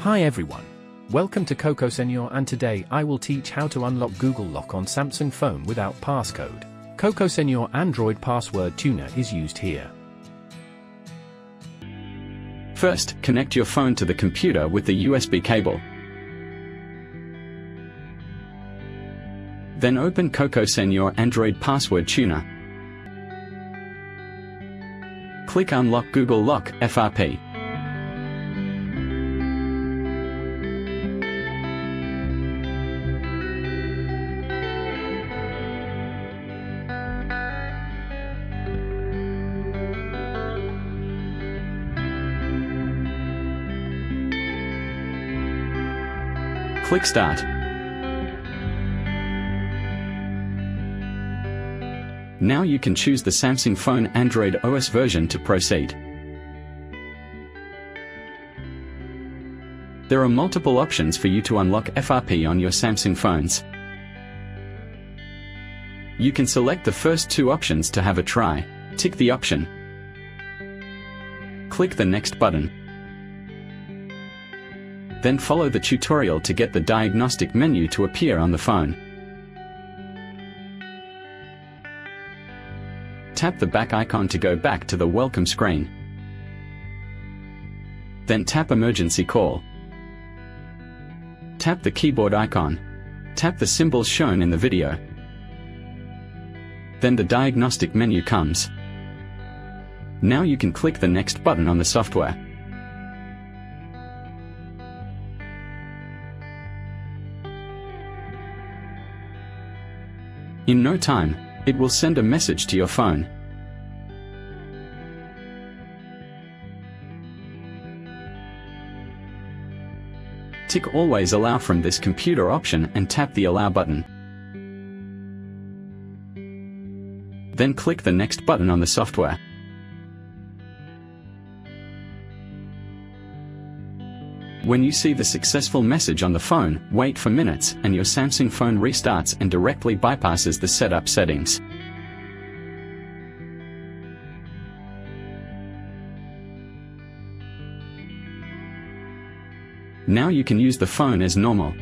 Hi everyone. Welcome to Coco Senor, and today I will teach how to unlock Google Lock on Samsung phone without passcode. Coco Senor Android password tuner is used here. First, connect your phone to the computer with the USB cable. Then open Coco Senor Android Password Tuner. Click Unlock Google Lock FRP. Click Start. Now you can choose the Samsung phone Android OS version to proceed. There are multiple options for you to unlock FRP on your Samsung phones. You can select the first two options to have a try. Tick the option. Click the Next button. Then follow the tutorial to get the diagnostic menu to appear on the phone. Tap the back icon to go back to the welcome screen. Then tap Emergency Call. Tap the keyboard icon. Tap the symbols shown in the video. Then the diagnostic menu comes. Now you can click the Next button on the software. In no time, it will send a message to your phone. Tick Always Allow from this computer option and tap the Allow button. Then click the Next button on the software. When you see the successful message on the phone, wait for minutes and your Samsung phone restarts and directly bypasses the setup settings. Now you can use the phone as normal.